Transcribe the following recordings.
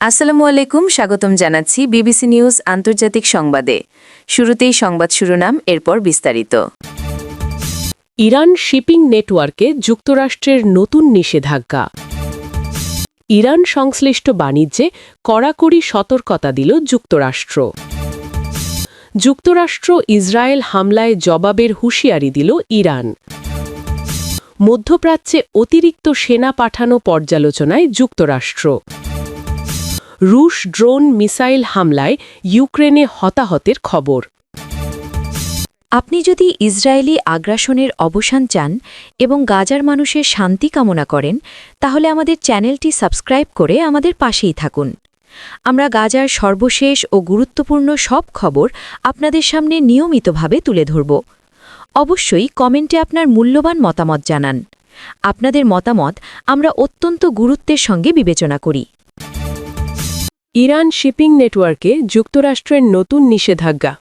আসসালামু আলাইকুম, স্বাগতম জানাচ্ছি বিবিসি নিউজ আন্তর্জাতিক সংবাদে। শুরুতেই সংবাদ শিরোনাম, এরপর বিস্তারিত। ইরান শিপিং নেটওয়ার্কে যুক্তরাষ্ট্রের নতুন নিষেধাজ্ঞা। ইরান সংশ্লিষ্ট বাণিজ্যে কড়াকড়ি সতর্কতা দিল যুক্তরাষ্ট্র। যুক্তরাষ্ট্র ইসরায়েল হামলায় জবাবের হুঁশিয়ারি দিল ইরান। মধ্যপ্রাচ্যে অতিরিক্ত সেনা পাঠানো পর্যালোচনায় যুক্তরাষ্ট্র। রুশ ড্রোন মিসাইল হামলায় ইউক্রেনে হতাহতের খবর। আপনি যদি ইসরায়েলি আগ্রাসনের অবসান চান এবং গাজার মানুষের শান্তি কামনা করেন, তাহলে আমাদের চ্যানেলটি সাবস্ক্রাইব করে আমাদের পাশেই থাকুন। আমরা গাজার সর্বশেষ ও গুরুত্বপূর্ণ সব খবর আপনাদের সামনে নিয়মিতভাবে তুলে ধরব। অবশ্যই কমেন্টে আপনার মূল্যবান মতামত জানান। আপনাদের মতামত আমরা অত্যন্ত গুরুত্বের সঙ্গে বিবেচনা করি। ইরান শিপিং নেটওয়ার্কে যুক্তরাষ্ট্রের নতুন নিষেধাজ্ঞা।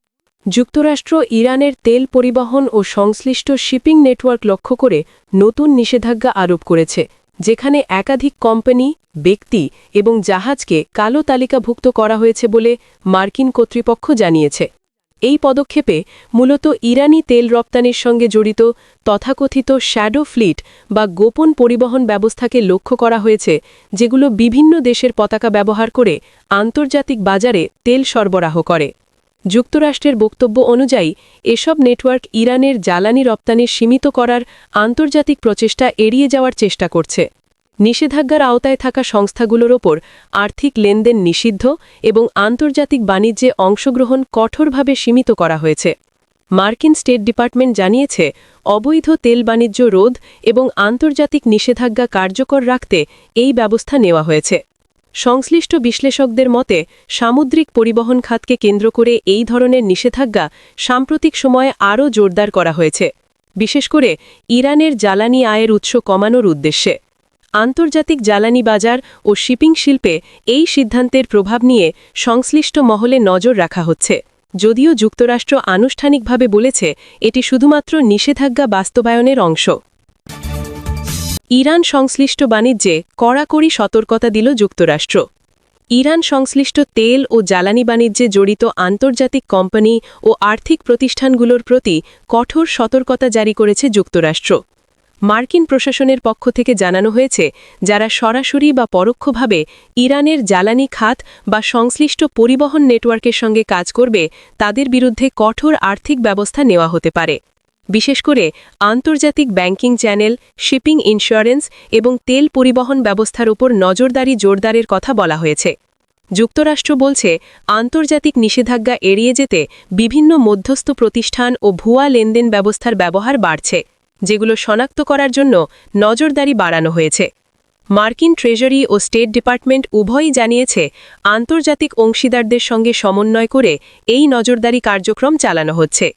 যুক্তরাষ্ট্র ইরানের তেল পরিবহন ও সংশ্লিষ্ট শিপিং নেটওয়ার্ক লক্ষ্য করে নতুন নিষেধাজ্ঞা আরোপ করেছে, যেখানে একাধিক কোম্পানি, ব্যক্তি এবং জাহাজকে কালো তালিকাভুক্ত করা হয়েছে বলে মার্কিন কর্তৃপক্ষ জানিয়েছে। এই পদক্ষেপে মূলত ইরানি তেল রপ্তানির সঙ্গে জড়িত তথাকথিত শ্যাডো ফ্লিট বা গোপন পরিবহন ব্যবস্থাকে লক্ষ্য করা হয়েছে, যেগুলো বিভিন্ন দেশের পতাকা ব্যবহার করে আন্তর্জাতিক বাজারে তেল সরবরাহ করে। যুক্তরাষ্ট্রের বক্তব্য অনুযায়ী এসব নেটওয়ার্ক ইরানের জ্বালানি রপ্তানি সীমিত করার আন্তর্জাতিক প্রচেষ্টা এড়িয়ে যাওয়ার চেষ্টা করছে। নিষেধাজ্ঞার আওতায় থাকা সংস্থাগুলোর ওপর আর্থিক লেনদেন নিষিদ্ধ এবং আন্তর্জাতিক বাণিজ্যে অংশগ্রহণ কঠোরভাবে সীমিত করা হয়েছে। মার্কিন স্টেট ডিপার্টমেন্ট জানিয়েছে, অবৈধ তেল বাণিজ্য রোধ এবং আন্তর্জাতিক নিষেধাজ্ঞা কার্যকর রাখতে এই ব্যবস্থা নেওয়া হয়েছে। সংশ্লিষ্ট বিশ্লেষকদের মতে, সামুদ্রিক পরিবহন খাতকে কেন্দ্র করে এই ধরনের নিষেধাজ্ঞা সাম্প্রতিক সময়ে আরও জোরদার করা হয়েছে, বিশেষ করে ইরানের জ্বালানি আয়ের উৎস কমানোর উদ্দেশ্যে। আন্তর্জাতিক জ্বালানি বাজার ও শিপিং শিল্পে এই সিদ্ধান্তের প্রভাব নিয়ে সংশ্লিষ্ট মহলে নজর রাখা হচ্ছে, যদিও যুক্তরাষ্ট্র আনুষ্ঠানিকভাবে বলেছে এটি শুধুমাত্র নিষেধাজ্ঞা বাস্তবায়নের অংশ। ইরান সংশ্লিষ্ট বাণিজ্যে কড়াকড়ি সতর্কতা দিল যুক্তরাষ্ট্র। ইরান সংশ্লিষ্ট তেল ও জ্বালানি বাণিজ্যে জড়িত আন্তর্জাতিক কোম্পানি ও আর্থিক প্রতিষ্ঠানগুলোর প্রতি কঠোর সতর্কতা জারি করেছে যুক্তরাষ্ট্র। মার্কিন প্রশাসনের পক্ষ থেকে জানানো হয়েছে, যারা সরাসরি বা পরোক্ষভাবে ইরানের জ্বালানি খাত বা সংশ্লিষ্ট পরিবহন নেটওয়ার্কের সঙ্গে কাজ করবে, তাদের বিরুদ্ধে কঠোর আর্থিক ব্যবস্থা নেওয়া হতে পারে। বিশেষ করে আন্তর্জাতিক ব্যাংকিং চ্যানেল, শিপিং ইন্স্যুরেন্স এবং তেল পরিবহন ব্যবস্থার উপর নজরদারি জোরদারের কথা বলা হয়েছে। যুক্তরাষ্ট্র বলছে, আন্তর্জাতিক নিষেধাজ্ঞা এড়িয়ে যেতে বিভিন্ন মধ্যস্থ প্রতিষ্ঠান ও ভুয়া লেনদেন ব্যবস্থার ব্যবহার বাড়ছে, যেগুলো শনাক্ত করার জন্য নজরদারি বাড়ানো হয়েছে। মার্কিন ট্রেজারি ও স্টেট ডিপার্টমেন্ট উভয়ই জানিয়েছে, আন্তর্জাতিক অংশীদারদের সঙ্গে সমন্বয় করে এই নজরদারি কার্যক্রম চালানো হচ্ছে।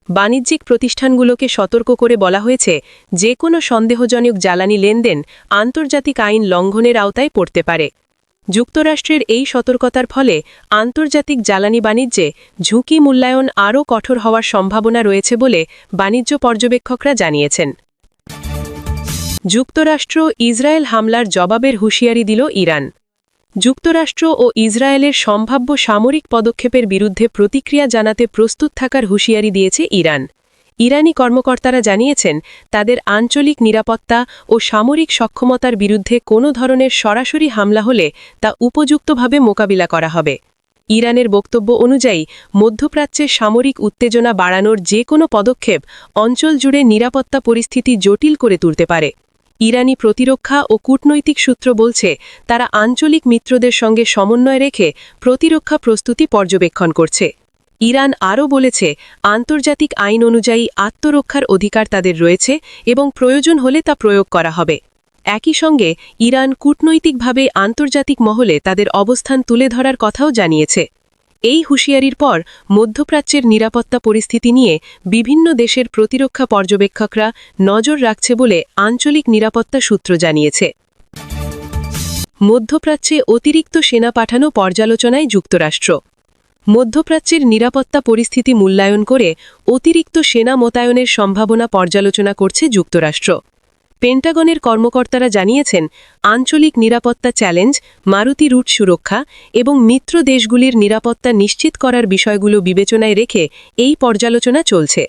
বাণিজ্যিক প্রতিষ্ঠানগুলোকে সতর্ক করে বলা হয়েছে, যে কোনো সন্দেহজনক জ্বালানি লেনদেন আন্তর্জাতিক আইন লঙ্ঘনের আওতায় পড়তে পারে। যুক্তরাষ্ট্রের এই সতর্কতার ফলে আন্তর্জাতিক জ্বালানি বাণিজ্যে ঝুঁকি মূল্যায়ন আরও কঠোর হওয়ার সম্ভাবনা রয়েছে বলে বাণিজ্য পর্যবেক্ষকরা জানিয়েছেন। যুক্তরাষ্ট্র ইসরায়েল হামলার জবাবের হুঁশিয়ারি দিল ইরান। যুক্তরাষ্ট্র ও ইসরায়েলের সম্ভাব্য সামরিক পদক্ষেপের বিরুদ্ধে প্রতিক্রিয়া জানাতে প্রস্তুত থাকার হুঁশিয়ারি দিয়েছে ইরান। ইরানি কর্মকর্তারা জানিয়েছেন, তাদের আঞ্চলিক নিরাপত্তা ও সামরিক সক্ষমতার বিরুদ্ধে কোনো ধরনের সরাসরি হামলা হলে তা উপযুক্তভাবে মোকাবিলা করা হবে। ইরানের বক্তব্য অনুযায়ী, মধ্যপ্রাচ্যে সামরিক উত্তেজনা বাড়ানোর যে কোনো পদক্ষেপ অঞ্চল জুড়ে নিরাপত্তা পরিস্থিতি জটিল করে তুলতে পারে। ইরানি প্রতিরক্ষা ও কূটনৈতিক সূত্র বলছে, তারা আঞ্চলিক মিত্রদের সঙ্গে সমন্বয় রেখে প্রতিরক্ষা প্রস্তুতি পর্যবেক্ষণ করছে। ইরান আরও বলেছে, আন্তর্জাতিক আইন অনুযায়ী আত্মরক্ষার অধিকার তাদের রয়েছে এবং প্রয়োজন হলে তা প্রয়োগ করা হবে। একই সঙ্গে ইরান কূটনৈতিকভাবে আন্তর্জাতিক মহলে তাদের অবস্থান তুলে ধরার কথাও জানিয়েছে। এই হুঁশিয়ারির পর মধ্যপ্রাচ্যের নিরাপত্তা পরিস্থিতি নিয়ে বিভিন্ন দেশের প্রতিরক্ষা পর্যবেক্ষকরা নজর রাখছে বলে আঞ্চলিক নিরাপত্তা সূত্র জানিয়েছে। মধ্যপ্রাচ্যে অতিরিক্ত সেনা পাঠানো পর্যালোচনায় যুক্তরাষ্ট্র। মধ্যপ্রাচ্যের নিরাপত্তা পরিস্থিতি মূল্যায়ন করে অতিরিক্ত সেনা মোতায়েনের সম্ভাবনা পর্যালোচনা করছে যুক্তরাষ্ট্র। পেন্টাগনের কর্মকর্তারা জানিয়েছেন আঞ্চলিক নিরাপত্তা চ্যালেঞ্জ, মারুতি রুট সুরক্ষা এবং মিত্র দেশগুলির নিরাপত্তা নিশ্চিত করার বিষয়গুলো বিবেচনায় রেখে এই পর্যালোচনা চলছে।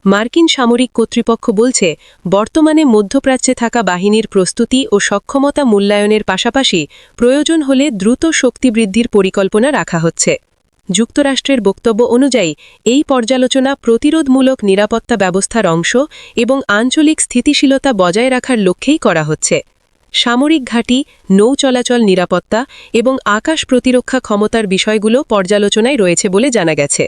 মার্কিন সামরিক কর্তৃপক্ষ বলছে বর্তমানে মধ্যপ্রাচ্যে থাকা বাহিনীর প্রস্তুতি ও সক্ষমতা মূল্যায়নের পাশাপাশি প্রয়োজন হলে দ্রুত শক্তি বৃদ্ধির পরিকল্পনা রাখা হচ্ছে। যুক্তরাষ্ট্রের বক্তব্য অনুযায়ী এই পর্যালোচনা প্রতিরোধমূলক নিরাপত্তা ব্যবস্থার অংশ এবং আঞ্চলিক স্থিতিশীলতা বজায় রাখার লক্ষ্যেই করা হচ্ছে। সামরিক ঘাঁটি, নৌ চলাচল নিরাপত্তা এবং আকাশ প্রতিরক্ষা ক্ষমতার বিষয়গুলো পর্যালোচনায় রয়েছে বলে জানা গেছে।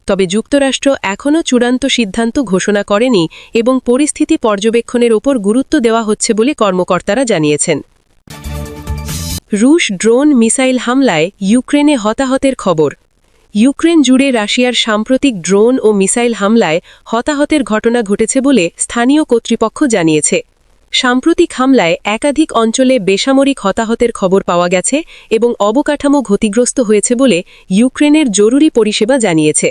তবে যুক্তরাষ্ট্র এখনও চূড়ান্ত সিদ্ধান্ত ঘোষণা করেনি এবং পরিস্থিতি পর্যবেক্ষণের ওপর গুরুত্ব দেওয়া হচ্ছে বলে কর্মকর্তারা জানিয়েছেন। রুশ ড্রোন মিসাইল হামলায় ইউক্রেনে হতাহতের খবর। ইউক্রেন জুড়ে রাশিয়ার সাম্প্রতিক ড্রোন ও মিসাইল হামলায় হতাহতের ঘটনা ঘটেছে বলে স্থানীয় কর্তৃপক্ষ জানিয়েছে। সাম্প্রতিক হামলায় একাধিক অঞ্চলে বেসামরিক হতাহতের খবর পাওয়া গেছে এবং অবকাঠামো ক্ষতিগ্রস্ত হয়েছে বলে ইউক্রেনের জরুরি পরিষেবা জানিয়েছে।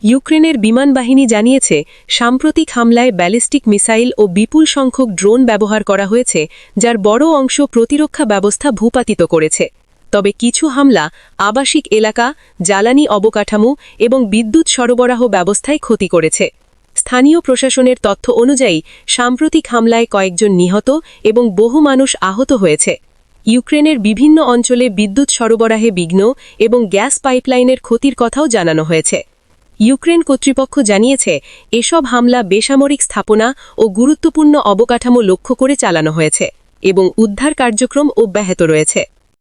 ইউক্রেনের বিমান বাহিনী জানিয়েছে সাম্প্রতিক হামলায় ব্যালিস্টিক মিসাইল ও বিপুল সংখ্যক ড্রোন ব্যবহার করা হয়েছে, যার বড় অংশ প্রতিরক্ষা ব্যবস্থা ভূপাতিত করেছে। তবে কিছু হামলা আবাসিক এলাকা, জ্বালানি অবকাঠামো এবং বিদ্যুৎ সরবরাহ ব্যবস্থায় ক্ষতি করেছে। স্থানীয় প্রশাসনের তথ্য অনুযায়ী সাম্প্রতিক হামলায় কয়েকজন নিহত এবং বহু মানুষ আহত হয়েছে। ইউক্রেনের বিভিন্ন অঞ্চলে বিদ্যুৎ সরবরাহে বিঘ্ন এবং গ্যাস পাইপলাইনের ক্ষতির কথাও জানানো হয়েছে। ইউক্রেন কর্তৃপক্ষ জানিয়েছে এসব হামলা বেসামরিক স্থাপনা ও গুরুত্বপূর্ণ অবকাঠামো লক্ষ্য করে চালানো হয়েছে এবং উদ্ধার কার্যক্রম অব্যাহত রয়েছে।